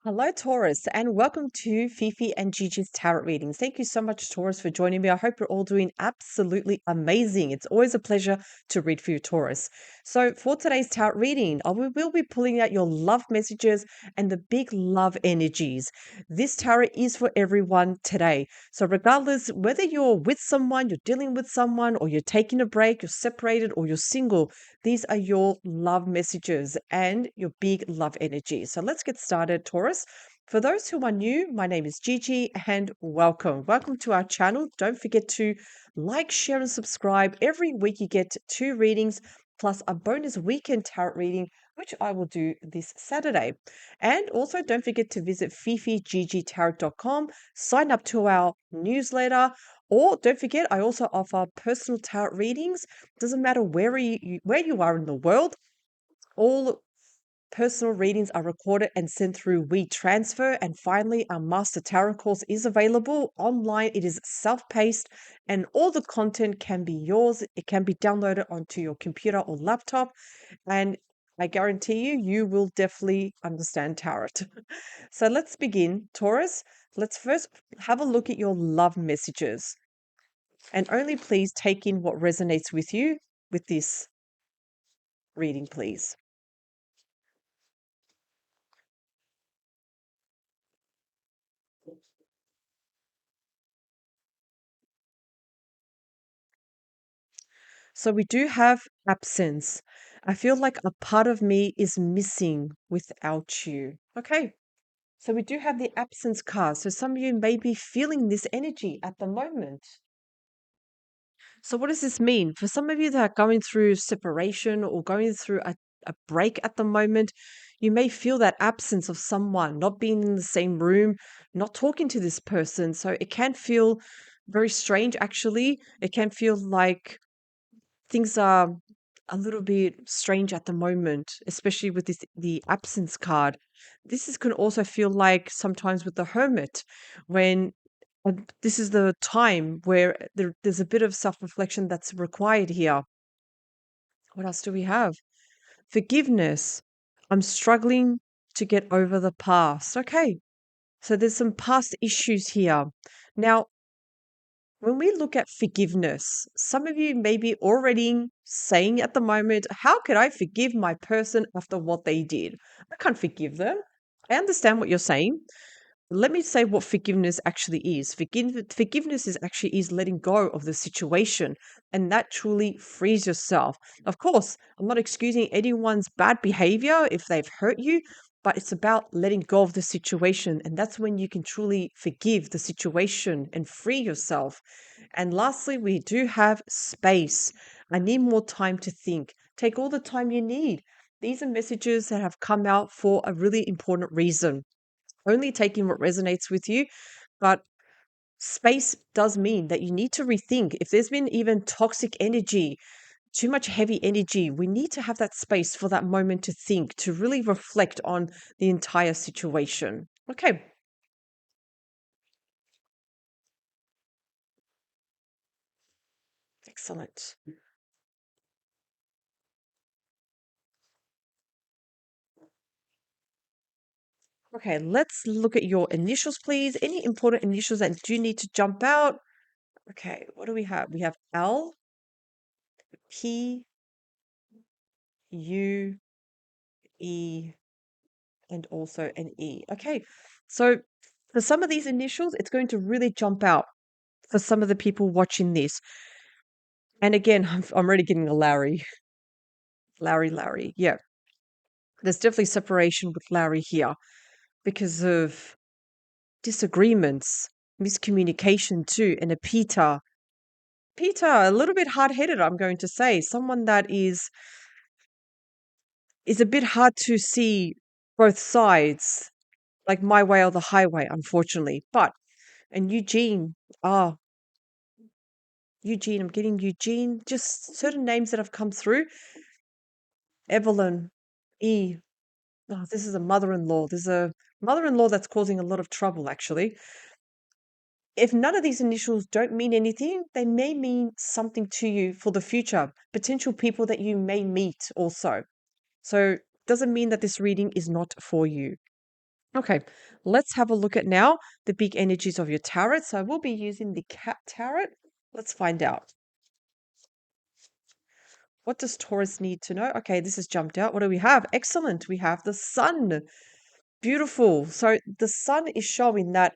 Hello, Taurus, and welcome to Fifi and Gigi's tarot readings. Thank you so much, Taurus, for joining me. I hope you're all doing absolutely amazing. It's always a pleasure to read for you, Taurus. So, for today's tarot reading, we will be pulling out your love messages and the big love energies. This tarot is for everyone today. So, regardless whether you're with someone, you're dealing with someone, or you're taking a break, you're separated, or you're single, these are your love messages and your big love energy. So let's get started, Taurus. For those who are new, my name is Gigi and welcome. Welcome to our channel. Don't forget to like, share, and subscribe. Every week you get 2 readings plus a bonus weekend tarot reading, which I will do this Saturday. And also don't forget to visit fifigigitarot.com, sign up to our newsletter, or don't forget, I also offer personal tarot readings. Doesn't matter where you are in the world. All personal readings are recorded and sent through WeTransfer. And finally, our Master Tarot course is available online. It is self-paced, and all the content can be yours. It can be downloaded onto your computer or laptop, and I guarantee you will definitely understand tarot. So let's begin, Taurus. Let's first have a look at your love messages. And only please take in what resonates with you with this reading, please. So we do have absence. I feel like a part of me is missing without you. Okay. So we do have the absence card. So some of you may be feeling this energy at the moment. So what does this mean? For some of you that are going through separation or going through a break at the moment, you may feel that absence of someone, not being in the same room, not talking to this person. So it can feel very strange, actually. It can feel like things are a little bit strange at the moment, especially with the absence card. Can also feel like sometimes with the hermit, when this is the time where there's a bit of self-reflection that's required here. What else do we have? Forgiveness. I'm struggling to get over the past. Okay, so there's some past issues here. Now, when we look at forgiveness, some of you may be already saying at the moment, how could I forgive my person after what they did? I can't forgive them. I understand what you're saying. Let me say what forgiveness actually is. Forgiveness is actually is letting go of the situation, and that truly frees yourself. Of course, I'm not excusing anyone's bad behavior if they've hurt you, but it's about letting go of the situation, and that's when you can truly forgive the situation and free yourself. And lastly, we do have space. I need more time to think. Take all the time you need. These are messages that have come out for a really important reason. Only taking what resonates with you, but space does mean that you need to rethink. If there's been even toxic energy, too much heavy energy, we need to have that space for that moment to think, to really reflect on the entire situation. Okay. Excellent. Okay, let's look at your initials, please. Any important initials that do need to jump out? Okay, what do we have? We have L, P, U, E, and also an E. Okay, so for some of these initials, it's going to really jump out for some of the people watching this. And again, I'm already getting a Larry. Larry. Yeah, there's definitely separation with Larry here because of disagreements, miscommunication too, and a Peter. Peter, a little bit hard-headed, I'm going to say. Someone that is a bit hard to see both sides, like my way or the highway, unfortunately. But and ah, Eugene, I'm getting Eugene, just certain names that have come through. Evelyn, E. Oh, this is a mother-in-law. There's a mother-in-law that's causing a lot of trouble, actually. If none of these initials don't mean anything, they may mean something to you for the future, potential people that you may meet also. So, doesn't mean that this reading is not for you. Okay, let's have a look at now the big energies of your tarot. So I will be using the cat tarot. Let's find out. What does Taurus need to know? Okay, this has jumped out. What do we have? Excellent. We have the sun. Beautiful. So the sun is showing that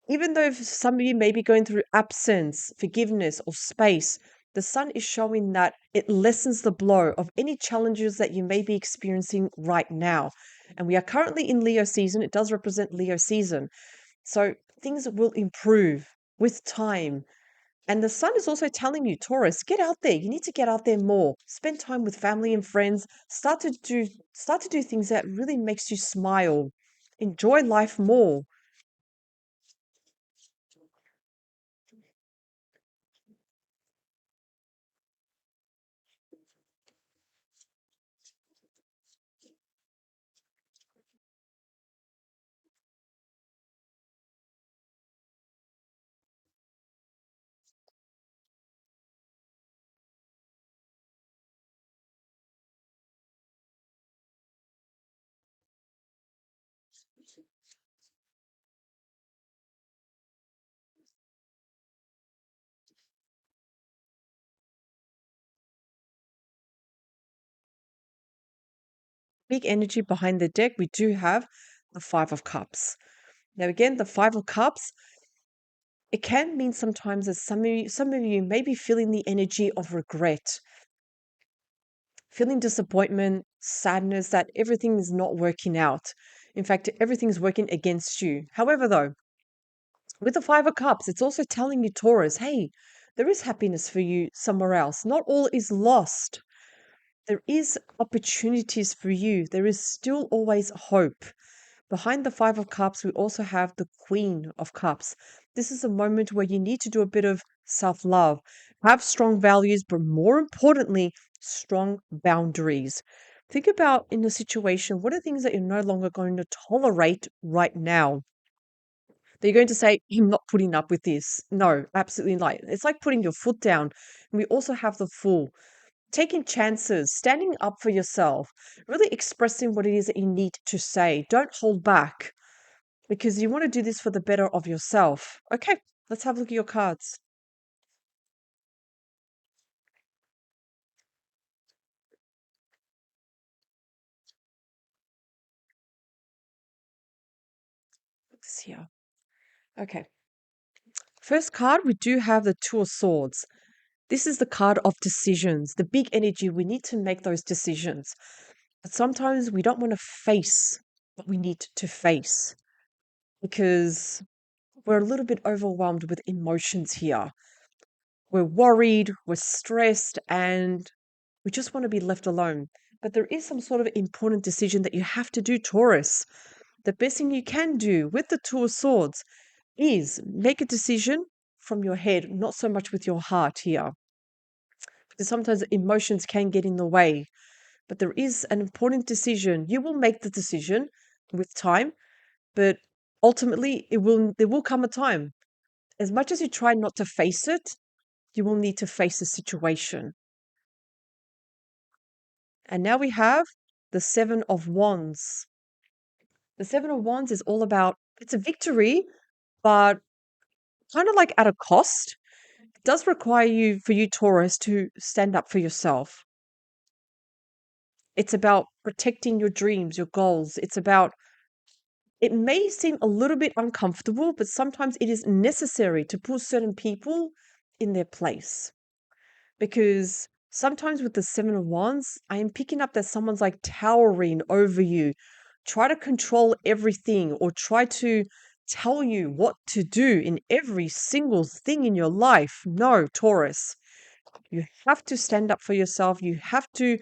even though some of you may be going through absence, forgiveness, or space, the sun is showing that it lessens the blow of any challenges that you may be experiencing right now. And we are currently in Leo season. It does represent Leo season. So things will improve with time. And the sun is also telling you, Taurus, get out there. You need to get out there more. Spend time with family and friends. Start to do things that really makes you smile. Enjoy life more. Big energy behind the deck, we do have the Five of Cups. Now, again, the Five of Cups, it can mean sometimes that some of you may be feeling the energy of regret, feeling disappointment, sadness that everything is not working out. In fact, everything's working against you. However, though, with the Five of Cups, it's also telling you, Taurus, hey, there is happiness for you somewhere else. Not all is lost. There is opportunities for you. There is still always hope. Behind the Five of Cups, we also have the Queen of Cups. This is a moment where you need to do a bit of self love, have strong values, but more importantly, strong boundaries. Think about in a situation, what are things that you're no longer going to tolerate right now? That you're going to say, I'm not putting up with this. No, absolutely not. It's like putting your foot down. And we also have the Fool, taking chances, standing up for yourself, really expressing what it is that you need to say. Don't hold back because you want to do this for the better of yourself. Okay, let's have a look at your cards. This here. Okay. First card, we do have the Two of Swords. This is the card of decisions, the big energy. We need to make those decisions. But sometimes we don't want to face what we need to face because we're a little bit overwhelmed with emotions here. We're worried, we're stressed, and we just want to be left alone. But there is some sort of important decision that you have to do, Taurus. The best thing you can do with the Two of Swords is make a decision from your head, not so much with your heart here. Because sometimes emotions can get in the way. But there is an important decision. You will make the decision with time, but ultimately there will come a time. As much as you try not to face it, you will need to face the situation. And now we have the Seven of Wands. The Seven of Wands is all about it's a victory, but kind of like at a cost. It does require you for you, Taurus, to stand up for yourself. It's about protecting your dreams, your goals. It's about it may seem a little bit uncomfortable, but sometimes it is necessary to put certain people in their place. Because sometimes with the Seven of Wands, I am picking up that someone's like towering over you, try to control everything or try to tell you what to do in every single thing in your life. No, Taurus, you have to stand up for yourself. You have to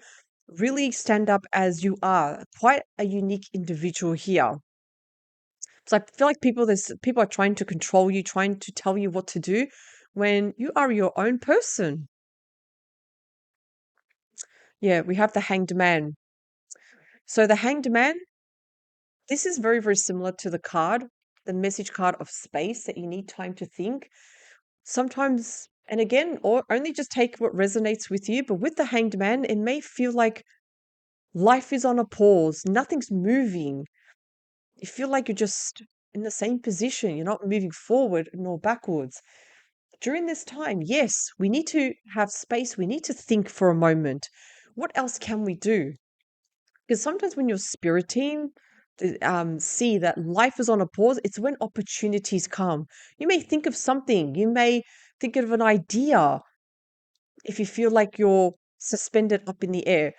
really stand up as you are, quite a unique individual here. So I feel like people are trying to control you, trying to tell you what to do when you are your own person. Yeah, we have the Hanged Man. So the Hanged Man, this is very, very similar to the message card of space that you need time to think. Sometimes, and again, or only just take what resonates with you, but with the Hanged Man, it may feel like life is on a pause, nothing's moving. You feel like you're just in the same position. You're not moving forward nor backwards. During this time, yes, we need to have space. We need to think for a moment. What else can we do? Because sometimes when you're spiriting, see that life is on a pause, it's when opportunities come. You may think of something, you may think of an idea if you feel like you're suspended up in the air.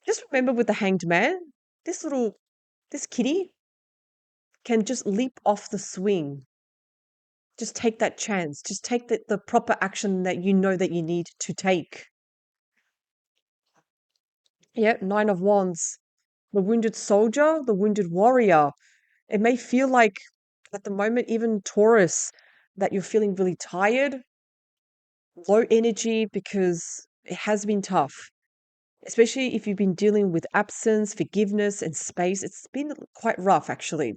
Just remember with the hanged man, this little, this kitty can just leap off the swing. Just take that chance. Just take the proper action that you know that you need to take. Yeah, Nine of Wands. The wounded soldier, the wounded warrior. It may feel like at the moment, even Taurus, that you're feeling really tired, low energy because it has been tough, especially if you've been dealing with absence, forgiveness, and space. It's been quite rough, actually.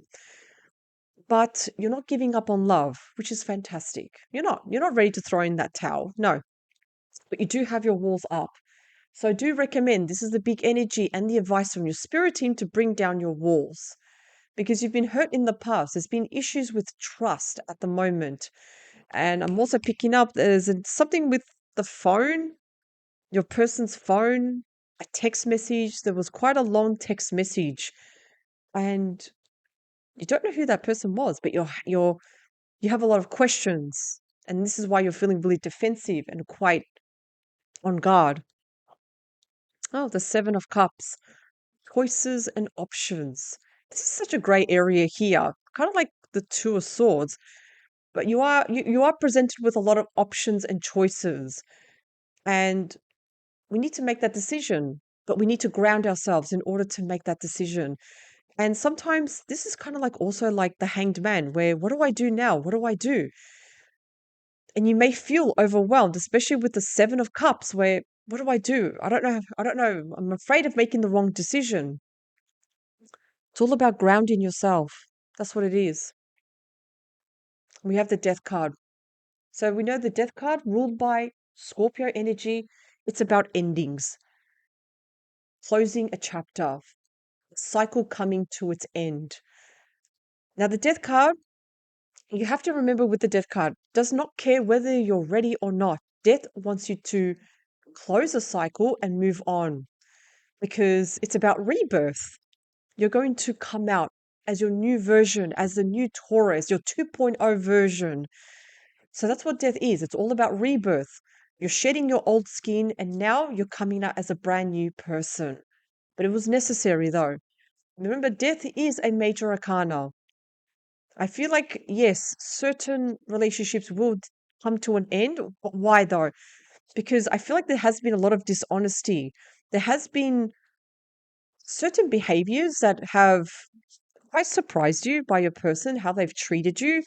But you're not giving up on love, which is fantastic. You're not. You're not ready to throw in that towel. No. But you do have your walls up. So I do recommend this is the big energy and the advice from your spirit team to bring down your walls because you've been hurt in the past. There's been issues with trust at the moment. And I'm also picking up something with the phone, your person's phone, a text message. There was quite a long text message, and you don't know who that person was, but you have a lot of questions, and this is why you're feeling really defensive and quite on guard. Oh, the Seven of Cups, choices and options. This is such a gray area here, kind of like the Two of Swords, but you are presented with a lot of options and choices, and we need to make that decision, but we need to ground ourselves in order to make that decision. And sometimes this is kind of like also like the hanged man, where what do I do now? What do I do? And you may feel overwhelmed, especially with the Seven of Cups, where what do I do? I don't know. I don't know. I'm afraid of making the wrong decision. It's all about grounding yourself. That's what it is. We have the Death card. So we know the Death card ruled by Scorpio energy. It's about endings, closing a chapter, cycle coming to its end. Now, the death card, you have to remember with the death card, does not care whether you're ready or not. Death wants you to close a cycle and move on because it's about rebirth. You're going to come out as your new version, as the new Taurus, your 2.0 version. So that's what death is. It's all about rebirth. You're shedding your old skin and now you're coming out as a brand new person. But it was necessary though. Remember, death is a major arcana. I feel like, yes, certain relationships will come to an end. But why though? Because I feel like there has been a lot of dishonesty. There has been certain behaviors that have quite surprised you by your person, how they've treated you.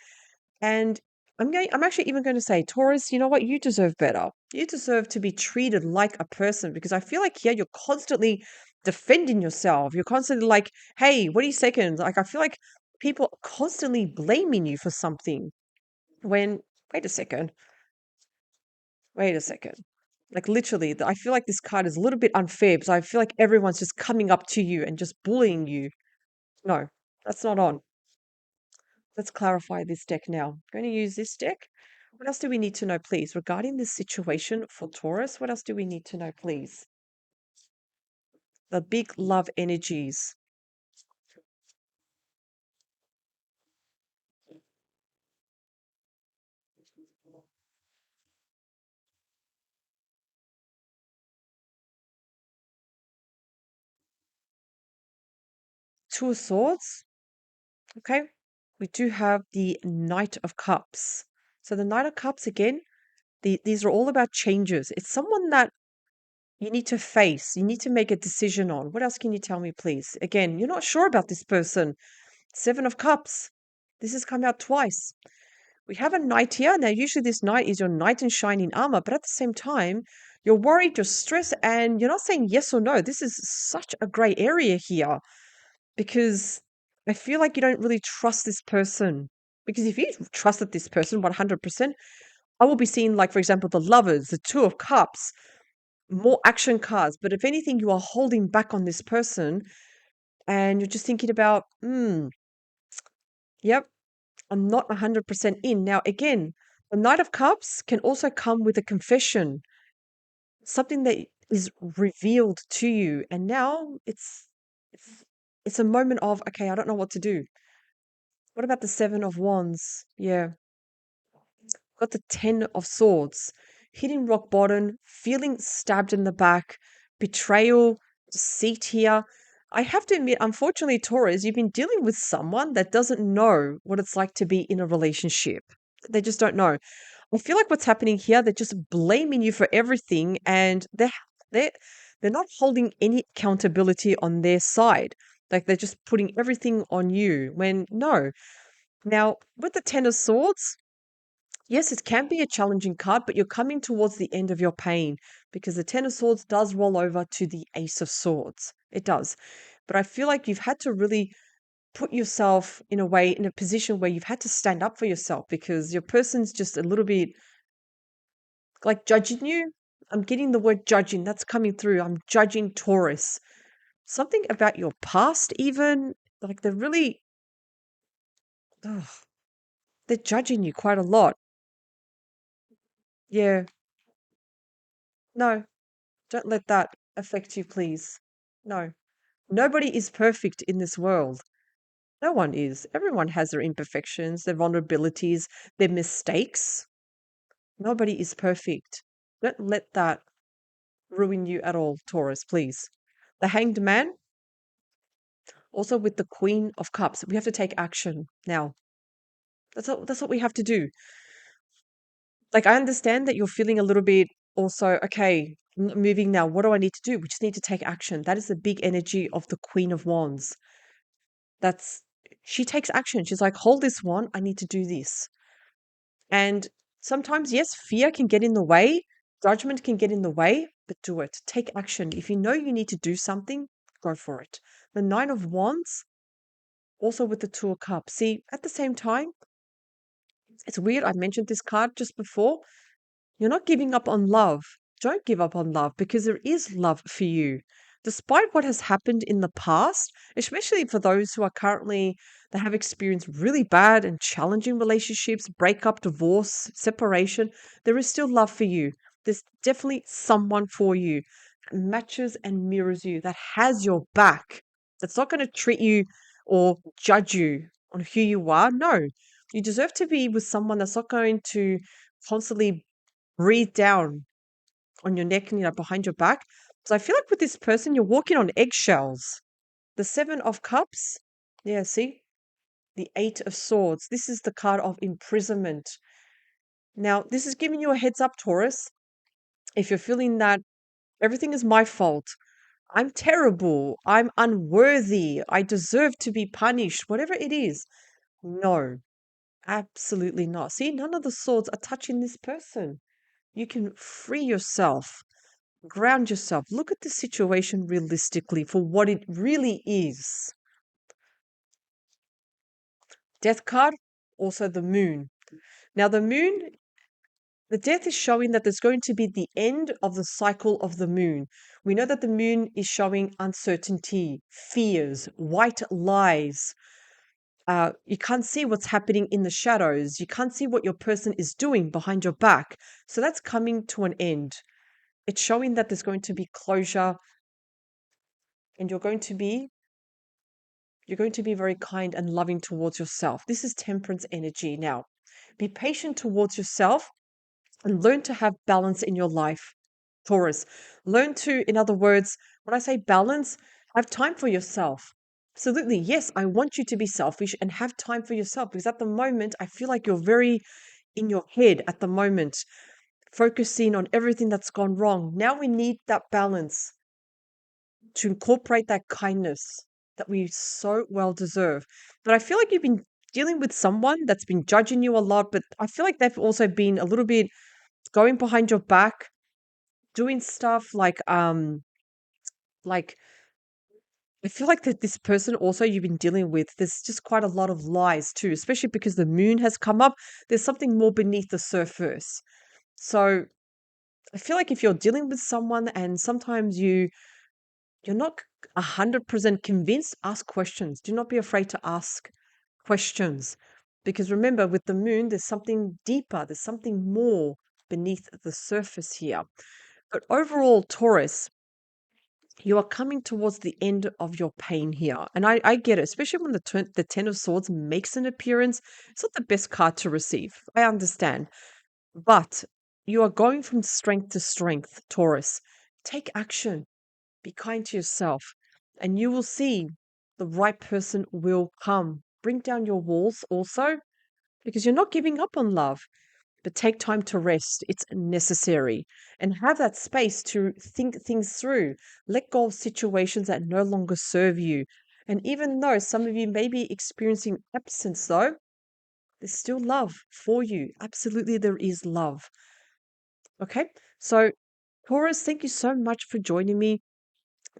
And I'm actually even going to say, Taurus, you know what? You deserve better. You deserve to be treated like a person because I feel like here you're constantly defending yourself. You're constantly like, hey, what are you second? Like, I feel like people are constantly blaming you for something when, wait a second, wait a second. Like, literally, I feel like this card is a little bit unfair because I feel like everyone's just coming up to you and just bullying you. No, that's not on. Let's clarify this deck now. I'm going to use this deck. What else do we need to know, please? Regarding this situation for Taurus, what else do we need to know, please? The big love energies. Two of Swords. Okay. We do have the Knight of Cups. So the Knight of Cups, again, these are all about changes. It's someone that you need to face, you need to make a decision on. What else can you tell me, please? Again, you're not sure about this person. Seven of Cups. This has come out twice. We have a knight here. Now, usually this knight is your knight in shining armor, but at the same time, you're worried, you're stressed, and you're not saying yes or no. This is such a gray area here because I feel like you don't really trust this person. Because if you trusted this person 100%, I will be seeing, like, for example, the lovers, the Two of Cups, more action cards. But if anything, you are holding back on this person and you're just thinking about, Yep, I'm not 100% in. Now, again, the Knight of Cups can also come with a confession, something that is revealed to you. And now it's it's a moment of, okay, I don't know what to do. What about the Seven of Wands? Yeah, got the Ten of Swords, hitting rock bottom, feeling stabbed in the back, betrayal, deceit here. I have to admit, unfortunately, Taurus, you've been dealing with someone that doesn't know what it's like to be in a relationship. They just don't know. I feel like what's happening here, they're just blaming you for everything, and they're they're not holding any accountability on their side. Like they're just putting everything on you when no. Now, with the Ten of Swords, yes, it can be a challenging card, but you're coming towards the end of your pain because the Ten of Swords does roll over to the Ace of Swords. It does. But I feel like you've had to really put yourself in a way, in a position where you've had to stand up for yourself because your person's just a little bit like judging you. I'm getting the word judging. That's coming through. I'm judging Taurus. Something about your past, even. Like they're really, ugh, they're judging you quite a lot. Yeah. No, don't let that affect you, please. No. Nobody is perfect in this world. No one is. Everyone has their imperfections, their vulnerabilities, their mistakes. Nobody is perfect. Don't let that ruin you at all, Taurus, please. The Hanged Man, also with the Queen of Cups, we have to take action now. That's what we have to do. Like I understand that you're feeling a little bit also, okay, moving now. What do I need to do? We just need to take action. That is the big energy of the Queen of Wands. That's she takes action. She's like, hold this one. I need to do this. And sometimes, yes, fear can get in the way, judgment can get in the way, but do it. Take action. If you know you need to do something, go for it. The Nine of Wands, also with the Two of Cups. See, at the same time, it's weird. I mentioned this card just before. You're not giving up on love. Don't give up on love because there is love for you. Despite what has happened in the past, especially for those who are currently, that have experienced really bad and challenging relationships, breakup, divorce, separation, there is still love for you. There's definitely someone for you that matches and mirrors you, that has your back, that's not going to treat you or judge you on who you are. No, you deserve to be with someone that's not going to constantly breathe down on your neck and behind your back. So I feel like with this person, you're walking on eggshells. The Seven of Cups, yeah, see, the Eight of Swords. This is the card of imprisonment. Now, this is giving you a heads up, Taurus. If you're feeling that everything is my fault, I'm terrible, I'm unworthy, I deserve to be punished, whatever it is, no, absolutely not. See, none of the swords are touching this person. You can free yourself. Ground yourself. Look at the situation realistically for what it really is. Death card, also the moon. Now, the moon, the death is showing that there's going to be the end of the cycle of the moon. We know that the moon is showing uncertainty, fears, white lies. You can't see what's happening in the shadows. You can't see what your person is doing behind your back. So that's coming to an end. It's showing that there's going to be closure and you're going to be very kind and loving towards yourself. This is temperance energy. Now, be patient towards yourself and learn to have balance in your life, Taurus. Learn to, in other words, when I say balance, have time for yourself. Absolutely. Yes, I want you to be selfish and have time for yourself because at the moment, I feel like you're very in your head at the moment, focusing on everything that's gone wrong. Now we need that balance to incorporate that kindness that we so well deserve. But I feel like you've been dealing with someone that's been judging you a lot, but I feel like they've also been a little bit going behind your back, doing stuff like I feel like that this person also you've been dealing with, there's just quite a lot of lies too, especially because the moon has come up. There's something more beneath the surface. So I feel like if you're dealing with someone and sometimes you're not 100% convinced, ask questions. Do not be afraid to ask. questions. Because remember, with the moon, there's something deeper, there's something more beneath the surface here. But overall, Taurus, you are coming towards the end of your pain here. And I get it, especially when the Ten of Swords makes an appearance. It's not the best card to receive. I understand. But you are going from strength to strength, Taurus. Take action. Be kind to yourself. And you will see the right person will come. Bring down your walls also, because you're not giving up on love. But take time to rest. It's necessary. And have that space to think things through. Let go of situations that no longer serve you. And even though some of you may be experiencing absence, though, there's still love for you. Absolutely, there is love. Okay. So, Taurus, thank you so much for joining me.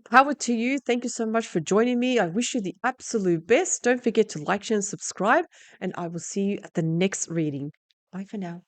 Power to you. Thank you so much for joining me. I wish you the absolute best. Don't forget to like, share, and subscribe. And I will see you at the next reading. Bye for now.